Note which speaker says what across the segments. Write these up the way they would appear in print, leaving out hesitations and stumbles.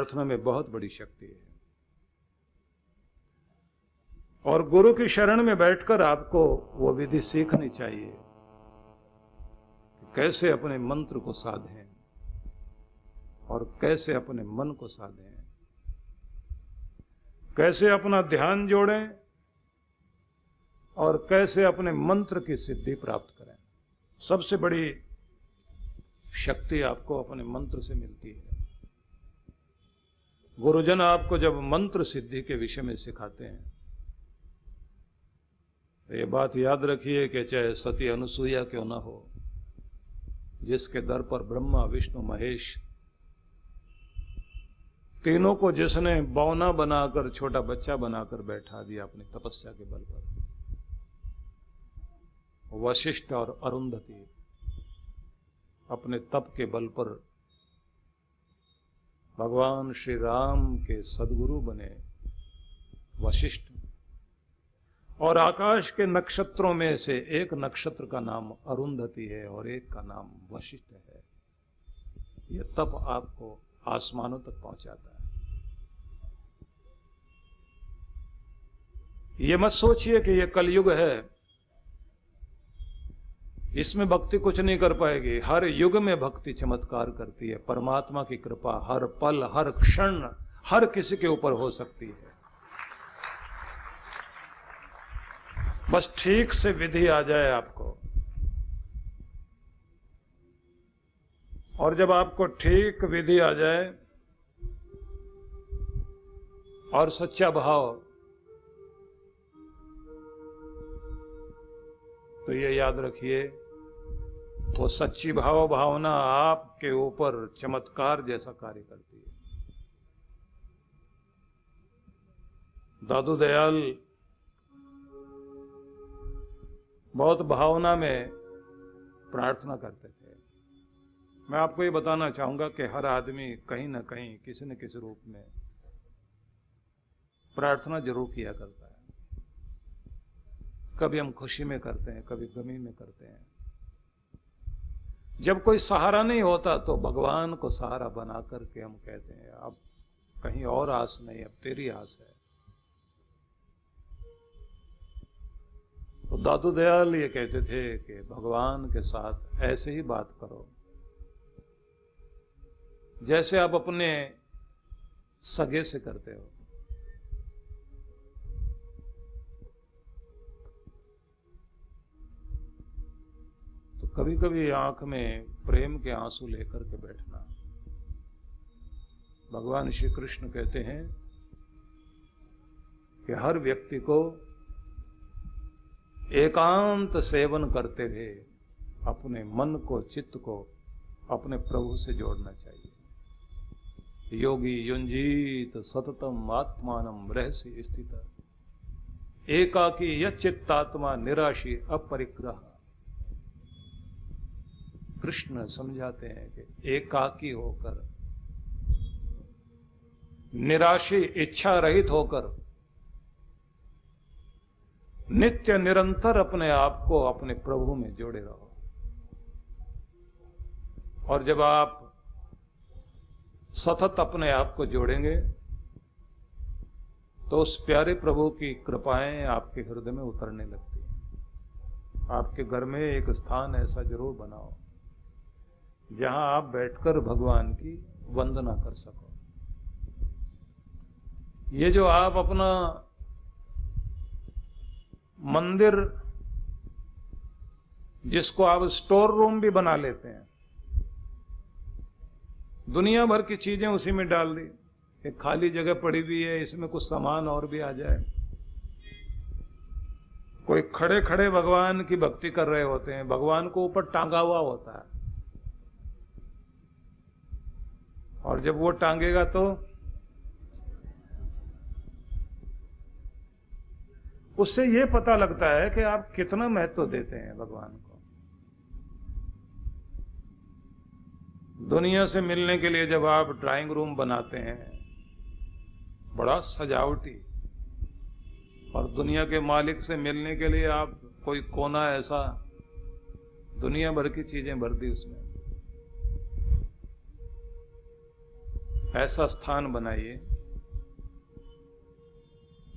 Speaker 1: प्रार्थना में बहुत बड़ी शक्ति है। और गुरु की शरण में बैठकर आपको वो विधि सीखनी चाहिए कि कैसे अपने मंत्र को साधें और कैसे अपने मन को साधें, कैसे अपना ध्यान जोड़ें और कैसे अपने मंत्र की सिद्धि प्राप्त करें। सबसे बड़ी शक्ति आपको अपने मंत्र से मिलती है। गुरुजन आपको जब मंत्र सिद्धि के विषय में सिखाते हैं तो ये बात याद रखिए कि चाहे सती अनुसुईया क्यों ना हो, जिसके दर पर ब्रह्मा विष्णु महेश तीनों को जिसने बौना बनाकर छोटा बच्चा बनाकर बैठा दिया अपनी तपस्या के बल पर, वशिष्ठ और अरुंधति अपने तप के बल पर भगवान श्री राम के सदगुरु बने वशिष्ठ। और आकाश के नक्षत्रों में से एक नक्षत्र का नाम अरुंधति है और एक का नाम वशिष्ठ है। यह तप आपको आसमानों तक पहुंचाता है। ये मत सोचिए कि यह कलयुग है, इसमें भक्ति कुछ नहीं कर पाएगी। हर युग में भक्ति चमत्कार करती है। परमात्मा की कृपा हर पल हर क्षण हर किसी के ऊपर हो सकती है। बस ठीक से विधि आ जाए आपको, और जब आपको ठीक विधि आ जाए और सच्चा भाव, तो ये याद रखिए वो सच्ची भाव भावना आपके ऊपर चमत्कार जैसा कार्य करती है। दादू दयाल बहुत भावना में प्रार्थना करते थे। मैं आपको ये बताना चाहूंगा कि हर आदमी कहीं ना कहीं किसी न किसी रूप में प्रार्थना जरूर किया करता है। कभी हम खुशी में करते हैं, कभी गमी में करते हैं। जब कोई सहारा नहीं होता तो भगवान को सहारा बना करके हम कहते हैं अब कहीं और आस नहीं, अब तेरी आस है। तो दादू दयाल ये कहते थे कि भगवान के साथ ऐसे ही बात करो जैसे आप अपने सगे से करते हो। तो कभी कभी आंख में प्रेम के आंसू लेकर के बैठना। भगवान श्री कृष्ण कहते हैं कि हर व्यक्ति को एकांत सेवन करते हुए अपने मन को चित्त को अपने प्रभु से जोड़ना चाहिए। योगी युंजीत सततम आत्मानम रहस्य स्थित एकाकी यच्चित्तात्मा निराशी अपरिग्रह। कृष्ण समझाते हैं कि एकाकी होकर निराशी इच्छा रहित होकर नित्य निरंतर अपने आप को अपने प्रभु में जोड़े रहो। और जब आप सतत अपने आप को जोड़ेंगे तो उस प्यारे प्रभु की कृपाएं आपके हृदय में उतरने लगती हैं। आपके घर में एक स्थान ऐसा जरूर बनाओ जहां आप बैठकर भगवान की वंदना कर सको। ये जो आप अपना मंदिर, जिसको आप स्टोर रूम भी बना लेते हैं, दुनिया भर की चीजें उसी में डाल दी, एक खाली जगह पड़ी हुई है, इसमें कुछ सामान और भी आ जाए। कोई खड़े खड़े भगवान की भक्ति कर रहे होते हैं, भगवान को ऊपर टांगा हुआ होता है, और जब वो टांगेगा तो उससे ये पता लगता है कि आप कितना महत्व देते हैं भगवान को। दुनिया से मिलने के लिए जब आप ड्राइंग रूम बनाते हैं बड़ा सजावटी, और दुनिया के मालिक से मिलने के लिए आप कोई कोना ऐसा दुनिया भर की चीजें भर दी उसमें, ऐसा स्थान बनाइए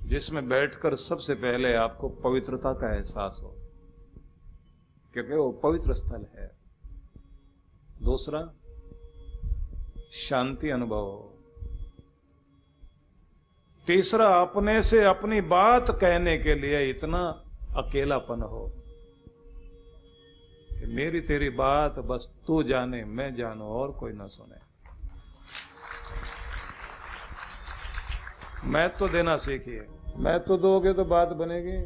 Speaker 1: जिसमें बैठकर सबसे पहले आपको पवित्रता का एहसास हो, क्योंकि वो पवित्र स्थल है। दूसरा, शांति अनुभव हो। तीसरा, अपने से अपनी बात कहने के लिए इतना अकेलापन हो कि मेरी तेरी बात बस तू जाने, मैं जानूं, और कोई ना सुने। मैं तो देना सीखिए। मैं तो दोगे तो बात बनेगी।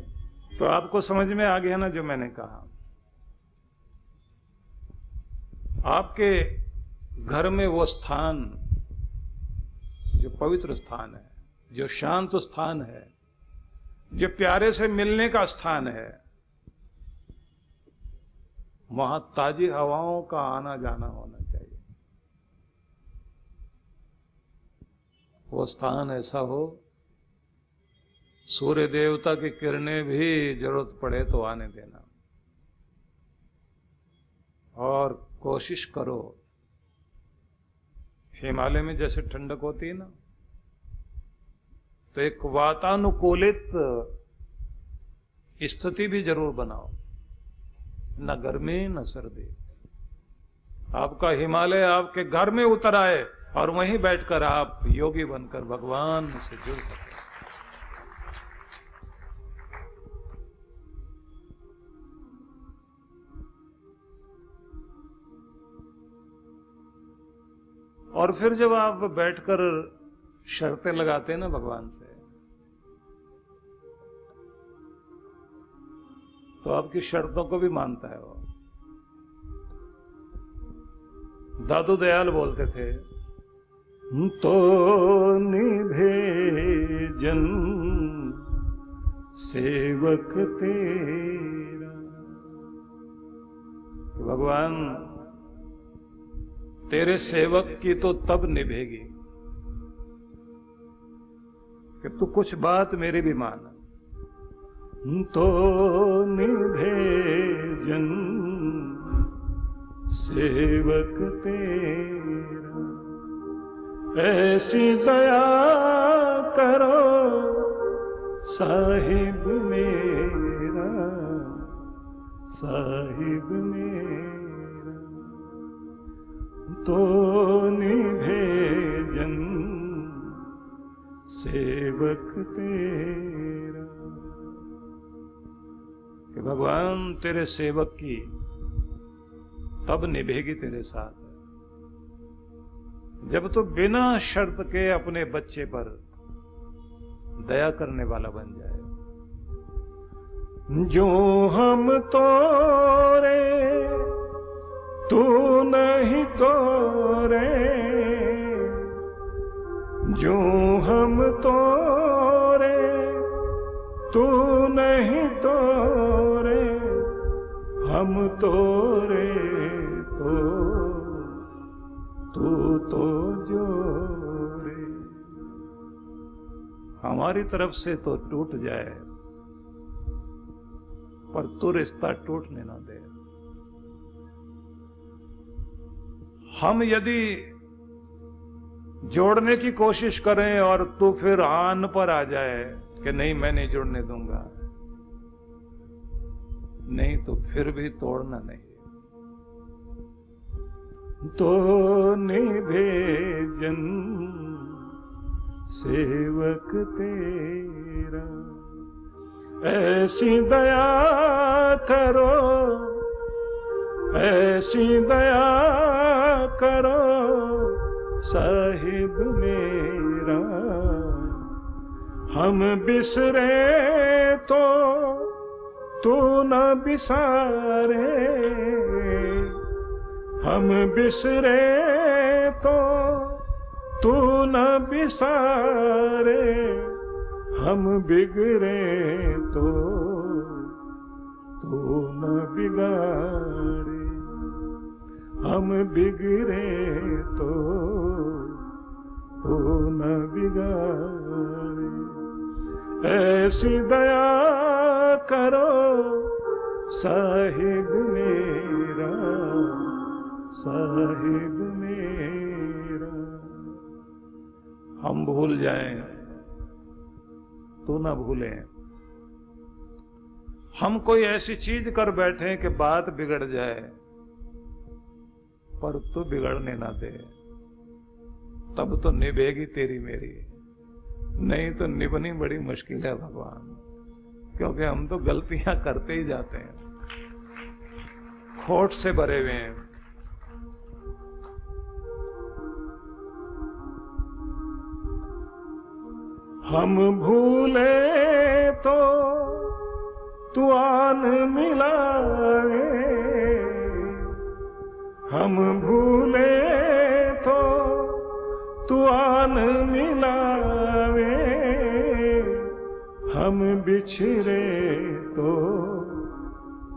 Speaker 1: तो आपको समझ में आ गया ना जो मैंने कहा। आपके घर में वो स्थान जो पवित्र स्थान है, जो शांत स्थान है, जो प्यारे से मिलने का स्थान है, वहां ताजी हवाओं का आना जाना होना चाहिए। वो स्थान ऐसा हो, सूर्य देवता की किरणें भी जरूरत पड़े तो आने देना। और कोशिश करो, हिमालय में जैसे ठंडक होती है ना, तो एक वातानुकूलित स्थिति भी जरूर बनाओ, न गर्मी न सर्दी। आपका हिमालय आपके घर में उतर आए और वहीं बैठकर आप योगी बनकर भगवान से जुड़ सके। और फिर जब आप बैठकर शर्तें लगाते हैं ना भगवान से, तो आपकी शर्तों को भी मानता है वो। दादू दयाल बोलते थे, तो निभे जन सेवक तेरा। भगवान तेरे सेवक की तो तब निभेगी कि तू कुछ बात मेरी भी मान। तो निभे जन सेवक तेरा, ऐसी दया करो साहिब मेरा, साहिब मेरा। तो निभे जन सेवक तेरा, कि भगवान तेरे सेवक की तब निभेगी तेरे साथ जब तो बिना शर्त के अपने बच्चे पर दया करने वाला बन जाए। जो हम तोरे तू नहीं तोरे, जो हम तोरे तू नहीं तोरे, हम तोरे तो तू तो जोरे। हमारी तरफ से तो टूट जाए पर तू रिश्ता टूटने ना दे। हम यदि जोड़ने की कोशिश करें और तू फिर आन पर आ जाए कि नहीं मैं नहीं जोड़ने दूंगा, नहीं तो फिर भी तोड़ना नहीं। तो निभे जन सेवक तेरा, ऐसी दया करो, ऐसी दया करो साहिब मेरा। हम बिसरे तो तू न बिसारे, हम बिसरे तो तू न बिसारे, हम बिगड़े तो तू न बिगाड़े, हम बिगड़े तो तू न बिगाड़े। ऐसी दया करो साहिब मेरा, साहिब मेरा। हम भूल जाएं तो ना भूलें, हम कोई ऐसी चीज कर बैठे कि बात बिगड़ जाए, पर तू बिगड़ने ना दे, तब तो निभेगी तेरी मेरी, नहीं तो निभनी बड़ी मुश्किल है भगवान, क्योंकि हम तो गलतियां करते ही जाते हैं, खोट से भरे हुए हैं। हम भूले तो तू आन मिलाए, हम भूले तो तू आन मिलावे, हम बिछड़े तो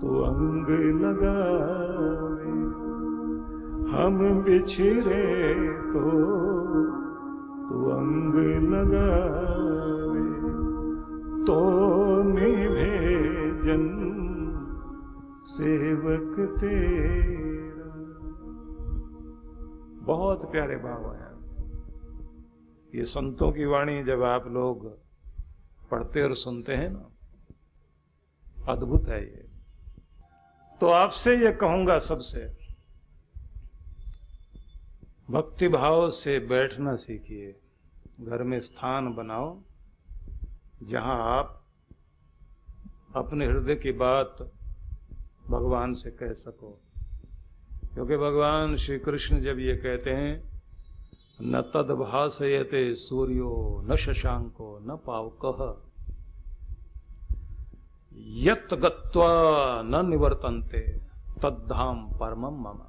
Speaker 1: तू अंग लगावे, हम बिछड़े तो तू अंग लगावे, तो निभे जन सेवक तेरा। बहुत प्यारे भाव हैं ये संतों की वाणी, जब आप लोग पढ़ते और सुनते हैं ना, अद्भुत है ये। तो आपसे ये कहूंगा सबसे, भक्ति भाव से बैठना सीखिए, घर में स्थान बनाओ जहां आप अपने हृदय की बात भगवान से कह सको, क्योंकि भगवान श्री कृष्ण जब ये कहते हैं न तद भासयते सूर्यो न शशांको न पावकः यत् गत्वा न निवर्तन्ते तद्धाम परमं मम,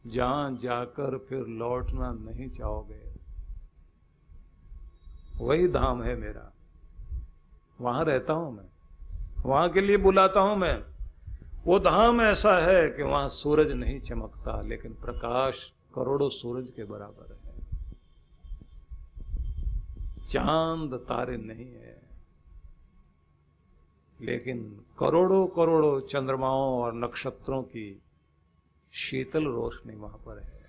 Speaker 1: जहां जाकर फिर लौटना नहीं चाहोगे वही धाम है मेरा, वहां रहता हूं मैं, वहां के लिए बुलाता हूं मैं। वो धाम ऐसा है कि वहां सूरज नहीं चमकता, लेकिन प्रकाश करोड़ों सूरज के बराबर है, चांद तारे नहीं है, लेकिन करोड़ों करोड़ों चंद्रमाओं और नक्षत्रों की शीतल रोशनी वहां पर है।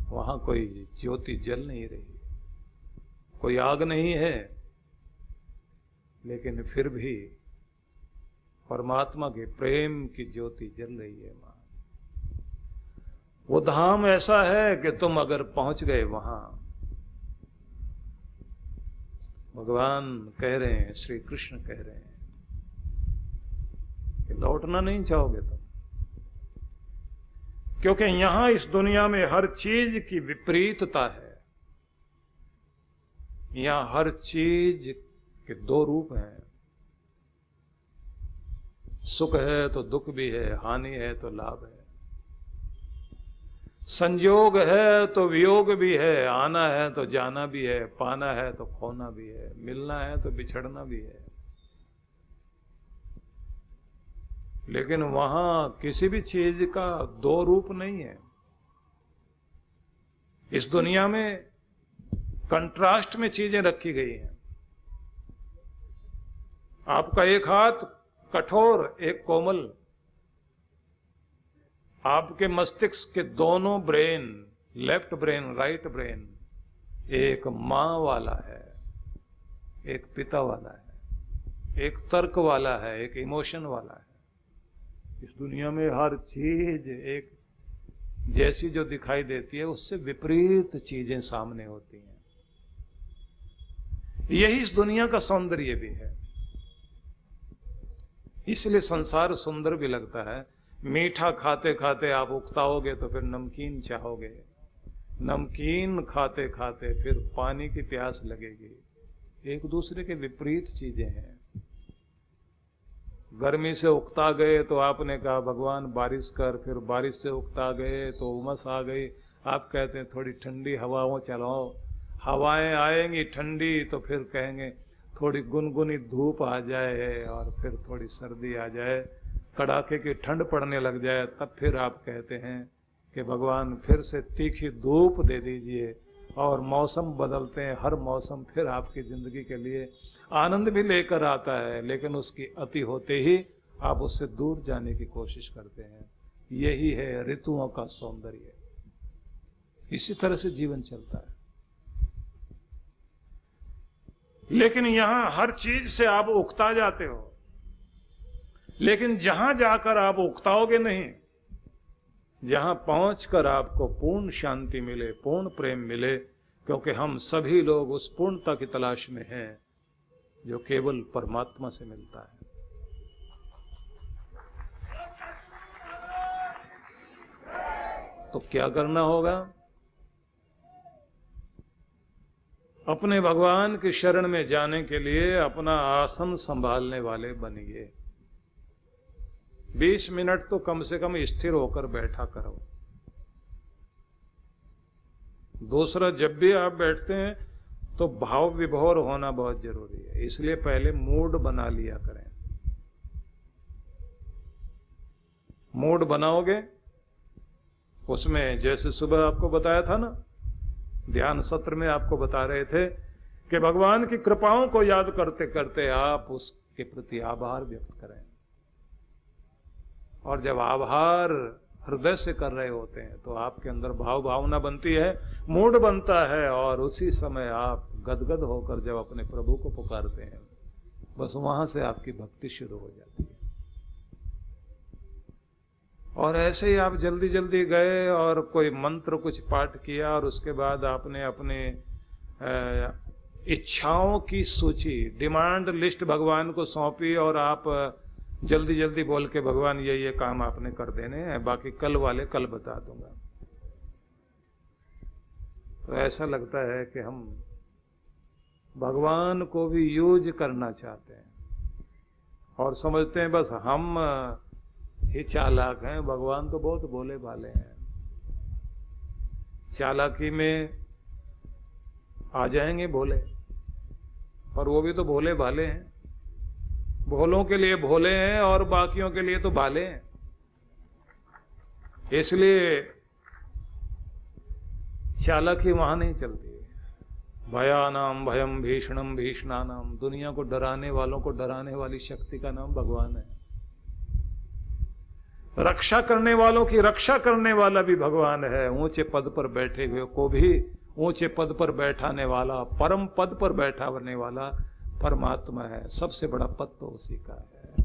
Speaker 1: वहां कोई ज्योति जल नहीं रही, कोई आग नहीं है, लेकिन फिर भी परमात्मा के प्रेम की ज्योति जल रही है वहां। वो धाम ऐसा है कि तुम अगर पहुंच गए वहां, भगवान कह रहे हैं, श्री कृष्ण कह रहे हैं कि लौटना नहीं चाहोगे तुम, क्योंकि यहां इस दुनिया में हर चीज की विपरीतता है। यहां हर चीज के दो रूप हैं, सुख है तो दुख भी है, हानि है तो लाभ है, संयोग है तो वियोग भी है, आना है तो जाना भी है, पाना है तो खोना भी है, मिलना है तो बिछड़ना भी है। लेकिन वहां किसी भी चीज का दो रूप नहीं है। इस दुनिया में कंट्रास्ट में चीजें रखी गई हैं। आपका एक हाथ कठोर, एक कोमल, आपके मस्तिष्क के दोनों brain, left brain right brain, एक मां वाला है, एक पिता वाला है, एक तर्क वाला है, एक इमोशन वाला है। इस दुनिया में हर चीज एक जैसी जो दिखाई देती है, उससे विपरीत चीजें सामने होती हैं। यही इस दुनिया का सौंदर्य भी है, इसलिए संसार सुंदर भी लगता है। मीठा खाते खाते आप उकताओगे तो फिर नमकीन चाहोगे, नमकीन खाते खाते फिर पानी की प्यास लगेगी। एक दूसरे के विपरीत चीजें हैं। गर्मी से उकता गए तो आपने कहा भगवान बारिश कर, फिर बारिश से उकता गए तो उमस आ गई, आप कहते हैं थोड़ी ठंडी हवाओं चलाओ। हवाएं आएंगी ठंडी तो फिर कहेंगे थोड़ी गुनगुनी धूप आ जाए और फिर थोड़ी सर्दी आ जाए, कड़ाके की ठंड पड़ने लग जाए, तब फिर आप कहते हैं कि भगवान फिर से तीखी धूप दे दीजिए। और मौसम बदलते हैं, हर मौसम फिर आपकी जिंदगी के लिए आनंद भी लेकर आता है, लेकिन उसकी अति होते ही आप उससे दूर जाने की कोशिश करते हैं। यही है ऋतुओं का सौंदर्य। इसी तरह से जीवन चलता है। लेकिन यहां हर चीज से आप उकता जाते हो, लेकिन जहां जाकर आप उकताओगे नहीं, जहां पहुंचकर आपको पूर्ण शांति मिले, पूर्ण प्रेम मिले, क्योंकि हम सभी लोग उस पूर्णता की तलाश में हैं जो केवल परमात्मा से मिलता है। तो क्या करना होगा? अपने भगवान की शरण में जाने के लिए अपना आसन संभालने वाले बनिए। 20 मिनट तो कम से कम स्थिर होकर बैठा करो। दूसरा, जब भी आप बैठते हैं तो भाव विभोर होना बहुत जरूरी है, इसलिए पहले मूड बना लिया करें। मूड बनाओगे, उसमें जैसे सुबह आपको बताया था ना, ध्यान सत्र में आपको बता रहे थे कि भगवान की कृपाओं को याद करते करते आप उसके प्रति आभार व्यक्त करें। और जब आभार हृदय से कर रहे होते हैं तो आपके अंदर भाव भावना बनती है, मूड बनता है, और उसी समय आप गदगद होकर जब अपने प्रभु को पुकारते हैं, बस वहां से आपकी भक्ति शुरू हो जाती है। और ऐसे ही आप जल्दी जल्दी गए और कोई मंत्र कुछ पाठ किया और उसके बाद आपने अपने इच्छाओं की सूची, डिमांड लिस्ट भगवान को सौंपी और आप जल्दी जल्दी बोल के भगवान ये काम आपने कर देने हैं, बाकी कल वाले कल बता दूंगा। तो ऐसा लगता है कि हम भगवान को भी यूज करना चाहते हैं और समझते हैं बस हम ही चालाक हैं, भगवान तो बहुत भोले भाले हैं। चालाकी में आ जाएंगे भोले, पर वो भी तो भोले भाले हैं। भोलों के लिए भोले हैं और बाकियों के लिए तो भाले हैं। इसलिए चालाकी वहां नहीं चलती है। भयानाम भयम भीषणम भीषणानाम, दुनिया को डराने वालों को डराने वाली शक्ति का नाम भगवान है। रक्षा करने वालों की रक्षा करने वाला भी भगवान है। ऊंचे पद पर बैठे हुए को भी ऊंचे पद पर बैठाने वाला, परम पद पर बैठाने वाला परमात्मा है। सबसे बड़ा पद तो उसी का है।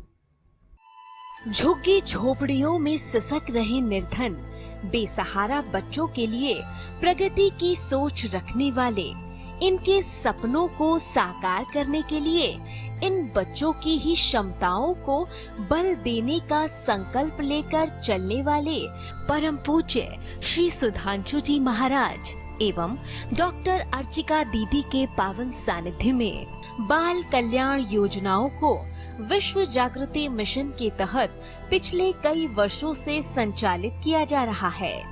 Speaker 2: झुग्गी झोपड़ियों में सिसक रहे निर्धन बेसहारा बच्चों के लिए प्रगति की सोच रखने वाले, इनके सपनों को साकार करने के लिए इन बच्चों की ही क्षमताओं को बल देने का संकल्प लेकर चलने वाले परम पूज्य श्री सुधांशु जी महाराज एवं डॉक्टर अर्चिका दीदी के पावन सानिध्य में बाल कल्याण योजनाओं को विश्व जागृति मिशन के तहत पिछले कई वर्षों से संचालित किया जा रहा है।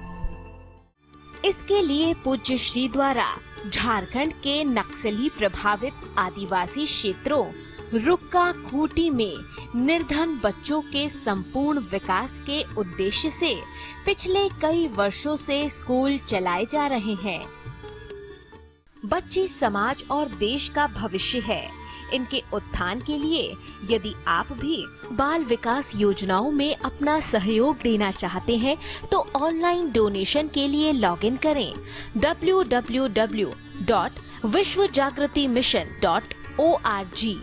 Speaker 2: इसके लिए पूज्य श्री द्वारा झारखंड के नक्सली प्रभावित आदिवासी क्षेत्रों रुक्का खूंटी में निर्धन बच्चों के संपूर्ण विकास के उद्देश्य से पिछले कई वर्षों से स्कूल चलाए जा रहे हैं। बच्चे समाज और देश का भविष्य है। इनके उत्थान के लिए यदि आप भी बाल विकास योजनाओं में अपना सहयोग देना चाहते हैं तो ऑनलाइन डोनेशन के लिए लॉगिन करें www.vishwajagritimission.org।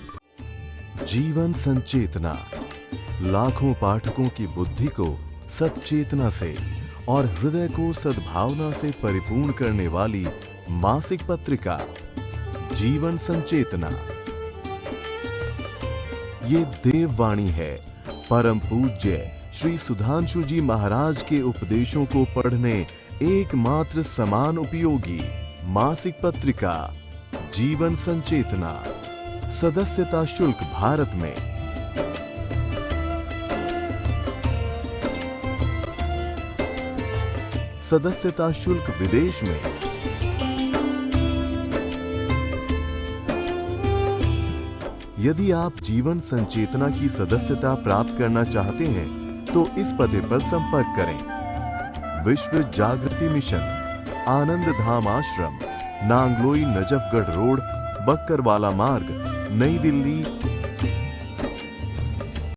Speaker 3: जीवन संचेतना लाखों पाठकों की बुद्धि को सच्चेतना से और हृदय को सद्भावना से परिपूर्ण करने वाली मासिक पत्रिका जीवन संचेतना। ये देववाणी है परम पूज्य श्री सुधांशु जी महाराज के उपदेशों को पढ़ने एकमात्र समान उपयोगी मासिक पत्रिका जीवन संचेतना। सदस्यता शुल्क भारत में सदस्यता शुल्क विदेश में। यदि आप जीवन संचेतना की सदस्यता प्राप्त करना चाहते हैं तो इस पते पर संपर्क करें। विश्व जागृति मिशन, आनंद धाम आश्रम, नांगलोई नजफगढ़ रोड, बक्करवाला मार्ग, नई दिल्ली